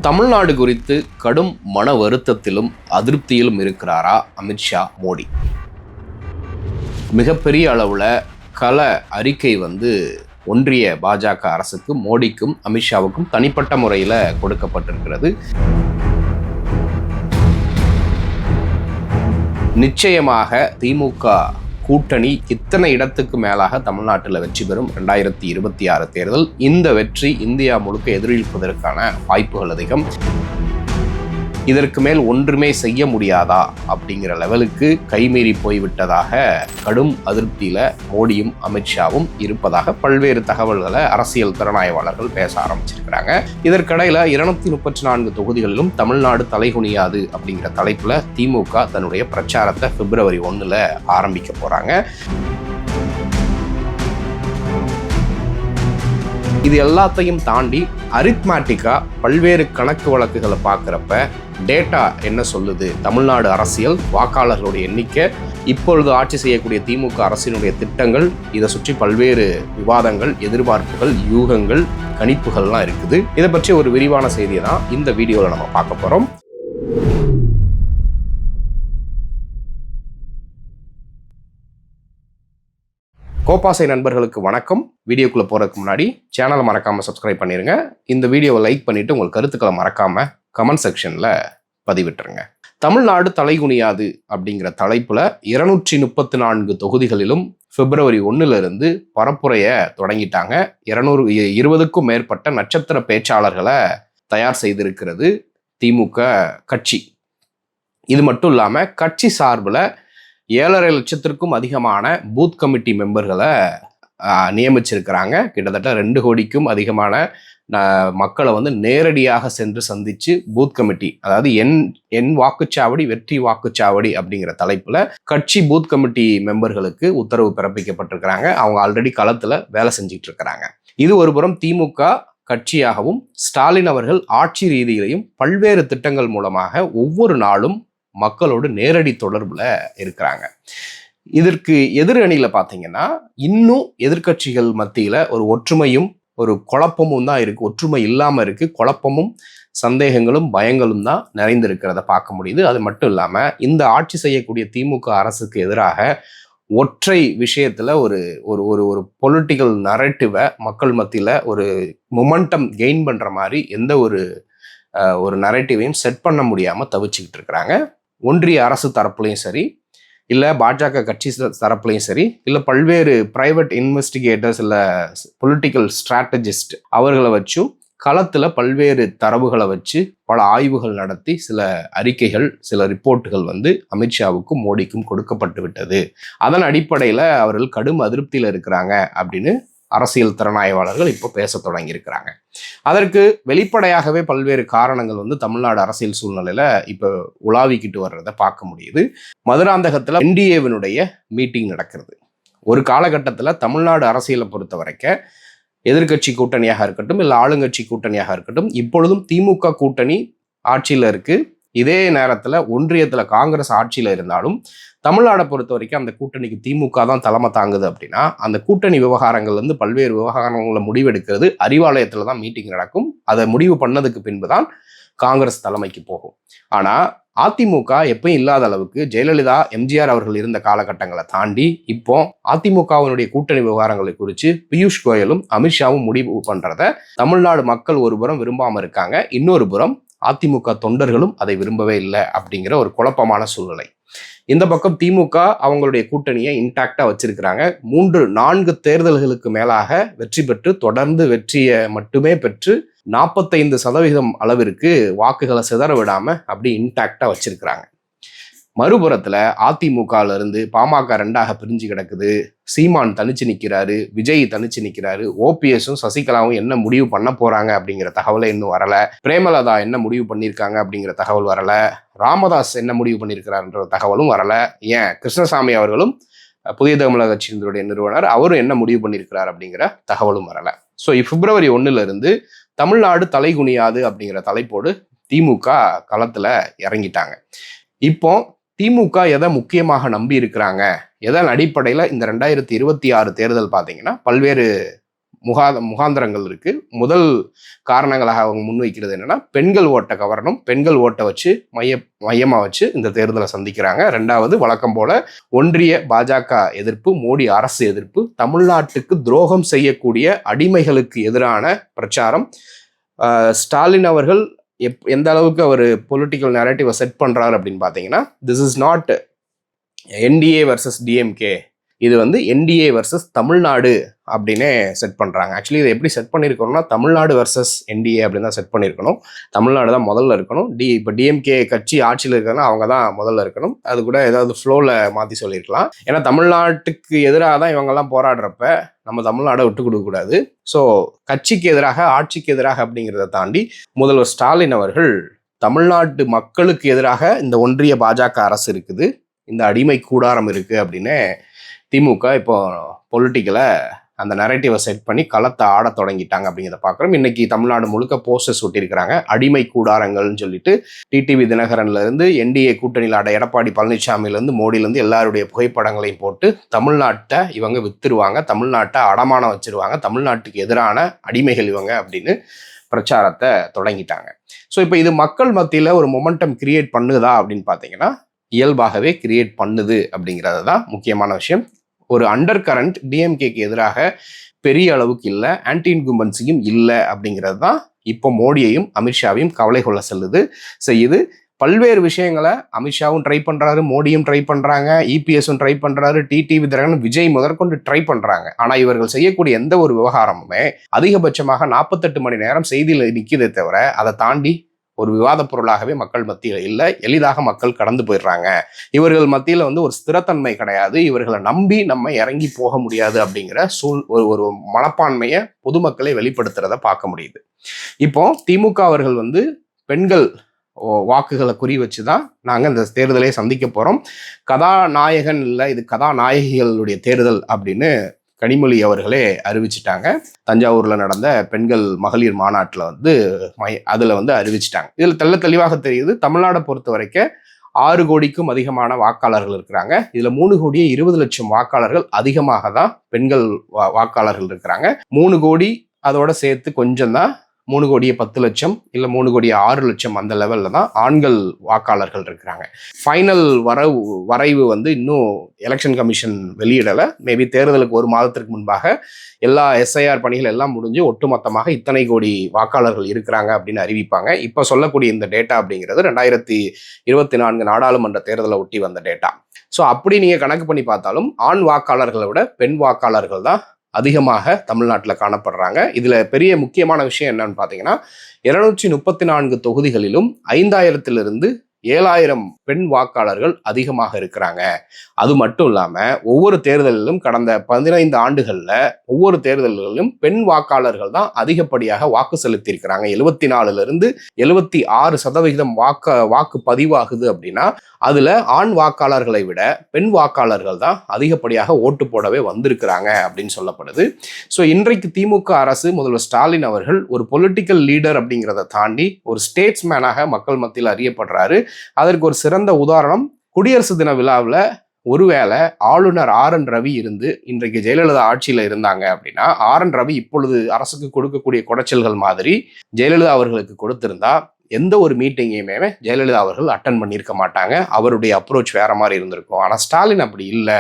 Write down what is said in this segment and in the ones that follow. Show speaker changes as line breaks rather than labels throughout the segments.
தமிழ்நாடு குறித்து கடும் மன வருத்தத்திலும் அதிருப்தியிலும் இருக்கிறாரா அமித்ஷா மோடி? மிகப்பெரிய அளவில் அறிக்கை ஒன்றிய பாஜக அரசுக்கு மோடிக்கும் அமித்ஷாவுக்கும் தனிப்பட்ட முறையில் கொடுக்கப்பட்டிருக்கிறது. நிச்சயமாக திமுக கூட்டணி இத்தனை இடத்துக்கு மேலாக தமிழ்நாட்டில் வெற்றி பெறும் 2026 தேர்தல். இந்த வெற்றி இந்தியா முழுக்க எதிரொலிப்பதற்கான வாய்ப்புகள் அதிகம். இதற்கு மேல் ஒன்றுமே செய்ய முடியாதா அப்படிங்கிற லெவலுக்கு கைமீறி போய்விட்டதாக கடும் அதிருப்தியில மோடியும் அமித்ஷாவும் இருப்பதாக பல்வேறு தகவல்களை அரசியல் திறனாய்வாளர்கள் பேச ஆரம்பிச்சிருக்கிறாங்க. இதற்கிடையில 234 தொகுதிகளிலும் தமிழ்நாடு தலைகுனியாது அப்படிங்கிற தலைப்புல திமுக தன்னுடைய பிரச்சாரத்தை February 1 ஆரம்பிக்க போறாங்க. இது எல்லாத்தையும் தாண்டி அரித்மேட்டிக்கா பல்வேறு கணக்கு வழக்குகளை பார்க்குறப்ப டேட்டா என்ன சொல்லுது? தமிழ்நாடு அரசியல், வாக்காளர்களுடைய எண்ணிக்கை, இப்பொழுது ஆட்சி செய்யக்கூடிய திமுக அரசினுடைய திட்டங்கள், இதை சுற்றி பல்வேறு விவாதங்கள், எதிர்பார்ப்புகள், யூகங்கள், கணிப்புகள்லாம் இருக்குது. இதை பற்றி ஒரு விரிவான செய்தியை தான் இந்த வீடியோவில் நம்ம பார்க்க போகிறோம். கோபாசை நண்பர்களுக்கு வணக்கம். வீடியோக்குள்ளே போகிறதுக்கு முன்னாடி சேனலை மறக்காமல் சப்ஸ்கிரைப் பண்ணிடுங்க. இந்த வீடியோவை லைக் பண்ணிவிட்டு உங்கள் கருத்துக்களை மறக்காமல் கமெண்ட் செக்ஷனில் பதிவிட்டுருங்க. தமிழ்நாடு தலைகுனியாது அப்படிங்கிற தலைப்பில் 234 தொகுதிகளிலும் February 1 பரப்புரையை தொடங்கிட்டாங்க. 220க்கும் மேற்பட்ட நட்சத்திர பேச்சாளர்களை தயார் செய்திருக்கிறது திமுக கட்சி. இது மட்டும் இல்லாமல் கட்சி சார்பில் 7.5 லட்சத்திற்கும் அதிகமான பூத் கமிட்டி மெம்பர்களை நியமிச்சிருக்கிறாங்க. கிட்டத்தட்ட 2 கோடிக்கும் அதிகமான மக்களை நேரடியாக சென்று சந்தித்து பூத் கமிட்டி, அதாவது என் வாக்குச்சாவடி வெற்றி வாக்குச்சாவடி அப்படிங்கிற தலைப்புல கட்சி பூத் கமிட்டி மெம்பர்களுக்கு உத்தரவு பிறப்பிக்கப்பட்டிருக்கிறாங்க. அவங்க ஆல்ரெடி களத்துல வேலை செஞ்சிட்டு இருக்கிறாங்க. இது ஒருபுறம் திமுக கட்சியாகவும், ஸ்டாலின் அவர்கள் ஆட்சி ரீதியிலையும் பல்வேறு திட்டங்கள் மூலமாக ஒவ்வொரு நாளும் மக்களோடு நேரடி தொடர்புல இருக்கிறாங்க. இதற்கு எதிரணியில பார்த்தீங்கன்னா இன்னும் எதிர்கட்சிகள் மத்தியில ஒரு ஒற்றுமையும் ஒரு குழப்பமும் தான் இருக்கு. ஒற்றுமை இல்லாம இருக்கு. குழப்பமும் சந்தேகங்களும் பயங்களும் தான் நிறைந்திருக்கிறத பார்க்க முடியுது. அது மட்டும் இல்லாம இந்த ஆட்சி செய்யக்கூடிய திமுக அரசுக்கு எதிராக ஒற்றை விஷயத்துல ஒரு ஒரு ஒரு பொலிட்டிக்கல் நரேட்டிவை மக்கள் மத்தியில ஒரு மொமெண்டம் கெயின் பண்ற மாதிரி எந்த ஒரு நரேட்டிவையும் செட் பண்ண முடியாம தவிச்சுக்கிட்டு இருக்கிறாங்க. ஒன்றிய அரசு தரப்புலையும் சரி, இல்லை பாஜக கட்சி தரப்புலையும் சரி, இல்லை பல்வேறு பிரைவேட் இன்வெஸ்டிகேட்டர்ஸ், இல்லை பொலிட்டிக்கல் ஸ்ட்ராட்டஜிஸ்ட் அவர்களை வச்சும் களத்தில் பல்வேறு தரவுகளை வச்சு பல ஆய்வுகள் நடத்தி சில அறிக்கைகள், சில ரிப்போர்ட்டுகள் அமித்ஷாவுக்கும் மோடிக்கும் கொடுக்கப்பட்டு விட்டது. அதன் அடிப்படையில் அவர்கள் கடும் அதிருப்தியில் இருக்கிறாங்க அப்படின்னு அரசியல் திறனாய்வாளர்கள் இப்போ பேச தொடங்கி இருக்கிறாங்க. அதற்கு வெளிப்படையாகவே பல்வேறு காரணங்கள் தமிழ்நாடு அரசியல் சூழ்நிலையில இப்போ உலாவிக்கிட்டு வர்றதை பார்க்க முடியுது. மதுராந்தகத்துல என்டிஏவினுடைய மீட்டிங் நடக்கிறது. ஒரு காலகட்டத்தில் தமிழ்நாடு அரசியலை பொறுத்த வரைக்கும் எதிர்கட்சி கூட்டணியாக இருக்கட்டும், இல்லை ஆளுங்கட்சி கூட்டணியாக இருக்கட்டும், இப்பொழுதும் திமுக கூட்டணி ஆட்சியில் இருக்கு. இதே நேரத்தில் ஒன்றியத்தில் காங்கிரஸ் ஆட்சியில் இருந்தாலும் தமிழ்நாடை பொறுத்த வரைக்கும் அந்த கூட்டணிக்கு திமுக தான் தலைமை தாங்குது. அப்படின்னா அந்த கூட்டணி விவகாரங்கள் பல்வேறு விவகாரங்களை முடிவெடுக்கிறது அறிவாலயத்தில் தான் மீட்டிங் நடக்கும். அதை முடிவு பண்ணதுக்கு பின்பு தான் காங்கிரஸ் தலைமைக்கு போகும். ஆனால் அதிமுக எப்பயும் இல்லாத அளவுக்கு ஜெயலலிதா, எம்ஜிஆர் அவர்கள் இருந்த காலகட்டங்களை தாண்டி இப்போ அதிமுகவினுடைய கூட்டணி விவகாரங்களை குறித்து பியூஷ் கோயலும் அமித்ஷாவும் முடிவு பண்றத தமிழ்நாடு மக்கள் ஒரு புறம் விரும்பாம இருக்காங்க. இன்னொரு புறம் அதிமுக தொண்டர்களும் அதை விரும்பவே இல்லை அப்படிங்கிற ஒரு குழப்பமான சூழ்நிலை. இந்த பக்கம் திமுக அவங்களுடைய கூட்டணியை இன்டாக்டா வச்சிருக்கிறாங்க. 3-4 தேர்தல்களுக்கு மேலாக வெற்றி பெற்று தொடர்ந்து வெற்றியை மட்டுமே பெற்று 45% அளவிற்கு வாக்குகளை சிதற விடாம அப்படி இன்டாக்டா வச்சிருக்கிறாங்க. மறுபுறத்துல அதிமுகல இருந்து பாமக 2ஆக பிரிஞ்சு கிடக்குது. சீமான் தனிச்சு நிற்கிறாரு, விஜய் தனிச்சு நிற்கிறாரு, ஓபிஎஸும் சசிகலாவும் என்ன முடிவு பண்ண போறாங்க அப்படிங்கிற தகவலை இன்னும் வரல. பிரேமலதா என்ன முடிவு பண்ணியிருக்காங்க அப்படிங்கிற தகவல் வரல. ராமதாஸ் என்ன முடிவு பண்ணியிருக்கிறார்ன்ற தகவலும் வரல. ஏன் கிருஷ்ணசாமி அவர்களும் புதிய தமிழக கட்சியினுடைய நிறுவனர், அவரும் என்ன முடிவு பண்ணியிருக்கிறார் அப்படிங்கிற தகவலும் வரல. ஸோ February 1 தமிழ்நாடு தலைகுனியாது அப்படிங்கிற தலைப்போடு திமுக களத்துல இறங்கிட்டாங்க. இப்போ திமுக எதை முக்கியமாக நம்பி இருக்கிறாங்க, எதன் அடிப்படையில் இந்த 2026 தேர்தல் பார்த்தீங்கன்னா பல்வேறு முகாந்திரங்கள் இருக்கு. முதல் காரணங்களாக அவங்க முன்வைக்கிறது என்னன்னா, பெண்கள் ஓட்டை கவரணும், பெண்கள் ஓட்டை வச்சு மையமா வச்சு இந்த தேர்தலை சந்திக்கிறாங்க. ரெண்டாவது, வழக்கம் போல ஒன்றிய பாஜக எதிர்ப்பு, மோடி அரசு எதிர்ப்பு, தமிழ்நாட்டுக்கு துரோகம் செய்யக்கூடிய அடிமைகளுக்கு எதிரான பிரச்சாரம். ஸ்டாலின் அவர்கள் எந்த அளவுக்கு அவர் பொலிட்டிக்கல் நரேட்டிவை செட் பண்றாரு அப்படின்னு பார்த்தீங்கன்னா, this is not NDA versus DMK, இது வந்து என்டிஏ வர்சஸ் தமிழ்நாடு அப்படின்னே செட் பண்ணுறாங்க. ஆக்சுவலி இதை எப்படி செட் பண்ணியிருக்கணும்னா, தமிழ்நாடு வர்சஸ் என்டிஏ அப்படின்னு தான் செட் பண்ணியிருக்கணும். தமிழ்நாடு தான் முதல்ல இருக்கணும். இப்போ டிஎம்கே கட்சி ஆட்சியில் இருக்கிறதுனா அவங்க தான் முதல்ல இருக்கணும். அது கூட ஏதாவது ஃப்ளோவில் மாற்றி சொல்லியிருக்கலாம். ஏன்னா தமிழ்நாட்டுக்கு எதிராக தான் இவங்கெல்லாம் போராடுறப்ப நம்ம தமிழ்நாடை விட்டு கொடுக்கக்கூடாது. ஸோ கட்சிக்கு எதிராக, ஆட்சிக்கு எதிராக அப்படிங்கிறத தாண்டி முதல்வர் ஸ்டாலின் அவர்கள் தமிழ்நாட்டு மக்களுக்கு எதிராக இந்த ஒன்றிய பாஜக அரசு இருக்குது, இந்த அடிமை கூடாரம் இருக்குது அப்படின்னு திமுக இப்போ பொலிட்டிக்கலை அந்த நரேட்டிவை செட் பண்ணி களத்தை ஆட தொடங்கிட்டாங்க அப்படிங்கிறத பார்க்குறோம். இன்னைக்கு தமிழ்நாடு முழுக்க போஸ்டர்ஸ் ஒட்டியிருக்கிறாங்க. அடிமை கூடாரங்கள்னு சொல்லிட்டு டிடிவி தினகரன்லேருந்து என்டிஏ கூட்டணியில் எடப்பாடி பழனிசாமிலேருந்து மோடியிலேருந்து எல்லாருடைய புகைப்படங்களையும் போட்டு தமிழ்நாட்டை இவங்க வித்துருவாங்க, தமிழ்நாட்டை அடமானம் வச்சிருவாங்க, தமிழ்நாட்டுக்கு எதிரான அடிமைகள் இவங்க அப்படின்னு பிரச்சாரத்தை தொடங்கிட்டாங்க. ஸோ இப்போ இது மக்கள் மத்தியில் ஒரு மொமெண்டம் கிரியேட் பண்ணுதா அப்படின்னு பார்த்தீங்கன்னா, இயல்பாகவே கிரியேட் பண்ணுது அப்படிங்கிறது தான் முக்கியமான விஷயம். ஒரு அண்டர் கரண்ட் டிஎம்கேக்கு எதிராக பெரிய அளவுக்கு இல்லை, ஆன்டி இன்கும்பன்சியும் இல்லை அப்படிங்கிறது தான் இப்போ மோடியையும் அமித்ஷாவையும் கவலை கொள்ள செய்யுது. பல்வேறு விஷயங்களை அமித்ஷாவும் ட்ரை பண்ணுறாரு, மோடியும் ட்ரை பண்ணுறாங்க, இபிஎஸும் ட்ரை பண்ணுறாரு, டிடிவி தினகரன், விஜய் முதற்கொண்டு ட்ரை பண்ணுறாங்க. ஆனால் இவர்கள் செய்யக்கூடிய எந்த ஒரு விவகாரமுமே அதிகபட்சமாக 48 மணி நேரம் செய்தியில் நிற்கிறதே தவிர அதை தாண்டி ஒரு விவாத பொருளாகவே மக்கள் மத்தியில் இல்லை. எளிதாக மக்கள் கடந்து போயிடுறாங்க. இவர்கள் மத்தியில் வந்து ஒரு ஸ்திரத்தன்மை கிடையாது. இவர்களை நம்பி நம்ம இறங்கி போக முடியாது அப்படிங்கிற ஒரு மனப்பான்மையை பொதுமக்களை வெளிப்படுத்துறத பார்க்க முடியுது. இப்போ திமுக அவர்கள் வந்து பெண்கள் வாக்குகளை குறி வச்சு தான் நாங்கள் இந்த தேர்தலை சந்திக்க போகிறோம், கதாநாயகன் இல்லை, இது கதாநாயகிகளுடைய தேர்தல் அப்படின்னு கனிமொழி அவர்களே அறிவிச்சிட்டாங்க. தஞ்சாவூர்ல நடந்த பெண்கள் மகளிர் மாநாட்டில் வந்து அதுல வந்து அறிவிச்சிட்டாங்க. இதுல தெளிவாக தெரியுது, தமிழ்நாடை பொறுத்த வரைக்கும் 6 கோடிக்கும் அதிகமான வாக்காளர்கள் இருக்கிறாங்க. இதுல 3 கோடியே 20 லட்சம் வாக்காளர்கள் அதிகமாக தான் பெண்கள் வாக்காளர்கள் இருக்கிறாங்க. 3 கோடி அதோட சேர்த்து கொஞ்சம் தான் 3 கோடியே 10 லட்சம் இல்லை 3 கோடியே 6 லட்சம் அந்த லெவலில் தான் ஆண்கள் வாக்காளர்கள் இருக்கிறாங்க. ஃபைனல் வரைவு வந்து இன்னும் எலெக்ஷன் கமிஷன் வெளியிடலை. மேபி தேர்தலுக்கு 1 மாதத்திற்கு முன்பாக எல்லா எஸ்ஐஆர் பணிகள் எல்லாம் முடிஞ்சு ஒட்டுமொத்தமாக இத்தனை கோடி வாக்காளர்கள் இருக்கிறாங்க அப்படின்னு அறிவிப்பாங்க. இப்போ சொல்லக்கூடிய இந்த டேட்டா அப்படிங்கிறது 2024 நாடாளுமன்ற தேர்தலை ஒட்டி வந்த டேட்டா. ஸோ அப்படி நீங்கள் கணக்கு பண்ணி பார்த்தாலும் ஆண் வாக்காளர்களை விட பெண் வாக்காளர்கள் தான் அதிகமாக தமிழ்நாட்டில் காணப்படுறாங்க. இதில் பெரிய முக்கியமான விஷயம் என்னன்னு பார்த்தீங்கன்னா, 234 தொகுதிகளிலும் 5000 7,000 பெண் வாக்காளர்கள் அதிகமாக இருக்கிறாங்க. அது மட்டும் இல்லாமல் ஒவ்வொரு தேர்தலிலும் கடந்த 15 ஆண்டுகளில் ஒவ்வொரு தேர்தல்களிலும் பெண் வாக்காளர்கள் தான் அதிகப்படியாக வாக்கு செலுத்தியிருக்கிறாங்க. 74% 76% வாக்கு பதிவாகுது அப்படின்னா அதுல ஆண் வாக்காளர்களை விட பெண் வாக்காளர்கள் தான் அதிகப்படியாக ஓட்டு போடவே வந்திருக்கிறாங்க அப்படின்னு சொல்லப்படுது. ஸோ இன்றைக்கு திமுக அரசு, முதல்வர் ஸ்டாலின் அவர்கள் ஒரு பொலிட்டிக்கல் லீடர் அப்படிங்கிறத தாண்டி ஒரு ஸ்டேட்ஸ்மேனாக மக்கள் மத்தியில் அறியப்படுறாரு. அதற்கு ஒரு சிறந்த உதாரணம், குடியரசு தின விழாவில் ஒருவேளை ஆளுநர் RN ரவி இருந்து இன்றைக்கு ஜெயலலிதா ஆட்சியில் இருந்தாங்க அப்படின்னா, RN ரவி இப்பொழுது அரசுக்கு கொடுக்கக்கூடிய குடைச்சல்கள் மாதிரி ஜெயலலிதா அவர்களுக்கு கொடுத்திருந்தா எந்த ஒரு மீட்டிங்கையுமே ஜெயலலிதா அவர்கள் அட்டன் பண்ணியிருக்க மாட்டாங்க. அவருடைய அப்ரோச் வேற மாதிரி இருந்திருக்கும். ஆனால் ஸ்டாலின் அப்படி இல்லை.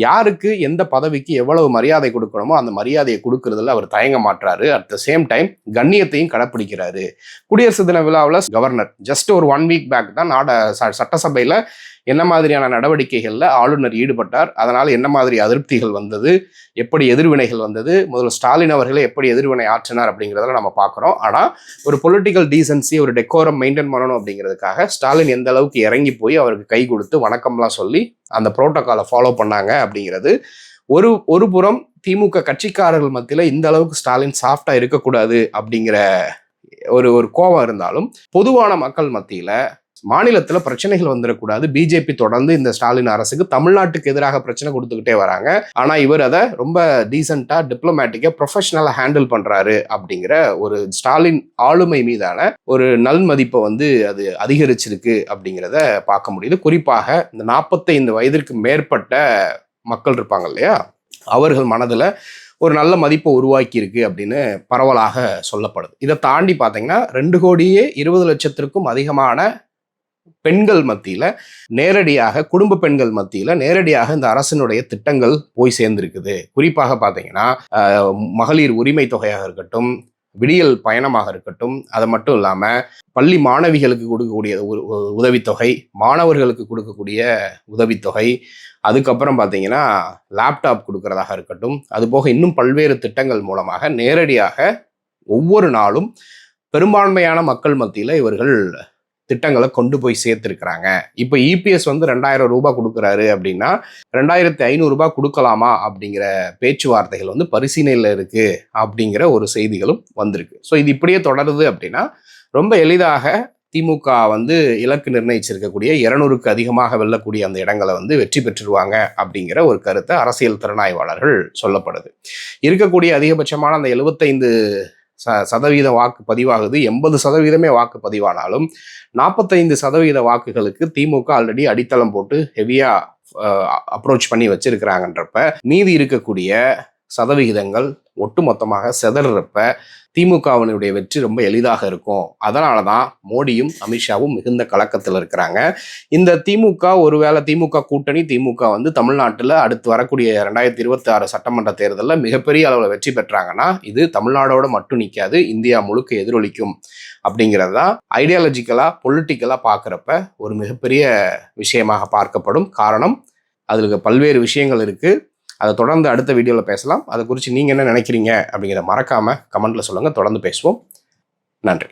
யாருக்கு எந்த பதவிக்கு எவ்வளவு மரியாதை கொடுக்கணுமோ அந்த மரியாதையை கொடுக்கறதுல அவர் தயங்க மாட்டாரு. அட் த சேம் டைம் கண்ணியத்தையும் கடைப்பிடிக்கிறாரு. குடியரசு தின விழாவில் கவர்னர் ஜஸ்ட் ஒரு 1 வீக் பேக் தான் சட்டசபையில் என்ன மாதிரியான நடவடிக்கைகளில் ஆளுநர் ஈடுபட்டார், அதனால் என்ன மாதிரி அதிருப்திகள் வந்தது, எப்படி எதிர்வினைகள் வந்தது, முதல்ல ஸ்டாலின் அவர்களே எப்படி எதிர்வினை ஆற்றினார் அப்படிங்கிறத நம்ம பார்க்குறோம். ஆனால் ஒரு பொலிட்டிக்கல் டீசன்சி, ஒரு டெக்கோரம் மெயின்டைன் பண்ணணும் அப்படிங்கிறதுக்காக ஸ்டாலின் எந்த அளவுக்கு இறங்கி போய் அவருக்கு கை கொடுத்து வணக்கம்லாம் சொல்லி அந்த புரோட்டோகாலை ஃபாலோ பண்ணாங்க அப்படிங்கிறது ஒரு புறம் திமுக கட்சிக்காரர்கள் மத்தியில் இந்த அளவுக்கு ஸ்டாலின் சாஃப்டா இருக்கக்கூடாது அப்படிங்கிற ஒரு கோபம் இருந்தாலும், பொதுவான மக்கள் மத்தியில் மாநிலத்தில் பிரச்சனைகள் வந்துடக்கூடாது, பிஜேபி தொடர்ந்து இந்த ஸ்டாலின் அரசுக்கு தமிழ்நாட்டுக்கு எதிராக பிரச்சனை கொடுத்துக்கிட்டே வராங்க, ஆனால் இவர் அதை ரொம்ப டீசெண்டாக டிப்ளமேட்டிக்காக ப்ரொஃபஷனலாக ஹேண்டில் பண்ணுறாரு அப்படிங்கிற ஒரு ஸ்டாலின் ஆளுமை மீதான ஒரு நல்மதிப்பை வந்து அது அதிகரிச்சிருக்கு அப்படிங்கிறத பார்க்க முடியுது. குறிப்பாக இந்த 45 வயதிற்கு மேற்பட்ட மக்கள் இருப்பாங்க இல்லையா, அவர்கள் மனதில் ஒரு நல்ல மதிப்பை உருவாக்கி இருக்கு அப்படின்னு பரவலாக சொல்லப்படுது. இதை தாண்டி பார்த்தீங்கன்னா 2,20,00,000 அதிகமான பெண்கள் மத்தியில நேரடியாக, குடும்ப பெண்கள் மத்தியில நேரடியாக இந்த அரசினுடைய திட்டங்கள் போய் சேர்ந்திருக்குது. குறிப்பாக பார்த்தீங்கன்னா மகளிர் உரிமை தொகையாக இருக்கட்டும், விடியல் பயணமாக இருக்கட்டும், அது மட்டும் இல்லாம பள்ளி மாணவிகளுக்கு கொடுக்கக்கூடிய உதவித்தொகை, மாணவர்களுக்கு கொடுக்கக்கூடிய உதவித்தொகை, அதுக்கப்புறம் பார்த்தீங்கன்னா லேப்டாப் கொடுக்கறதாக இருக்கட்டும், அதுபோக இன்னும் பல்வேறு திட்டங்கள் மூலமாக நேரடியாக ஒவ்வொரு நாளும் பெரும்பான்மையான மக்கள் மத்தியில இவர்கள் திட்டங்களை கொண்டு போய் சேர்த்திருக்கிறாங்க. இப்போ இபிஎஸ் வந்து 2,000 ரூபாய் கொடுக்குறாரு அப்படின்னா 2,500 ரூபாய் கொடுக்கலாமா அப்படிங்கிற பேச்சுவார்த்தைகள் வந்து பரிசீலனையில் இருக்கு அப்படிங்கிற ஒரு செய்திகளும் வந்திருக்கு. ஸோ இது இப்படியே தொடருது அப்படின்னா ரொம்ப எளிதாக திமுக வந்து இலக்கு நிர்ணயிச்சிருக்கக்கூடிய 200க்கு அதிகமாக வெல்லக்கூடிய அந்த இடங்களை வந்து வெற்றி பெற்றுருவாங்க அப்படிங்கிற ஒரு கருத்தை அரசியல் திறனாய்வாளர்கள் சொல்லப்படுது. இருக்கக்கூடிய அதிகபட்சமான அந்த 75% வாக்கு பதிவாகுது. 80% வாக்கு பதிவானாலும் 45% வாக்குகளுக்கு திமுக ஆல்ரெடி அடித்தளம் போட்டு ஹெவியா அப்ரோச் பண்ணி வச்சிருக்கிறாங்கன்றப்ப மீதி இருக்கக்கூடிய சதவிகிதங்கள் ஒட்டுமொத்தமாக செதறப்ப திமுகவினுடைய வெற்றி ரொம்ப எளிதாக இருக்கும். அதனால தான் மோடியும் அமித்ஷாவும் மிகுந்த கலக்கத்தில் இருக்கிறாங்க. இந்த திமுக, ஒருவேளை திமுக கூட்டணி, திமுக வந்து தமிழ்நாட்டில் அடுத்து வரக்கூடிய 2026 சட்டமன்ற தேர்தலில் மிகப்பெரிய அளவில் வெற்றி பெற்றாங்கன்னா இது தமிழ்நாடோட மட்டும் நிற்காது, இந்தியா முழுக்க எதிரொலிக்கும் அப்படிங்கிறது தான் ஐடியாலஜிக்கலாக, பொலிட்டிக்கலாக பார்க்குறப்ப ஒரு மிகப்பெரிய விஷயமாக பார்க்கப்படும். காரணம் அதில் பல்வேறு விஷயங்கள் இருக்குது. அதை தொடர்ந்து அடுத்த வீடியோவில் பேசலாம். அதை குறித்து நீங்கள் என்ன நினைக்கிறீங்க அப்படிங்கிறத மறக்காமல் கமெண்ட்டில் சொல்லுங்கள். தொடர்ந்து பேசுவோம். நன்றி.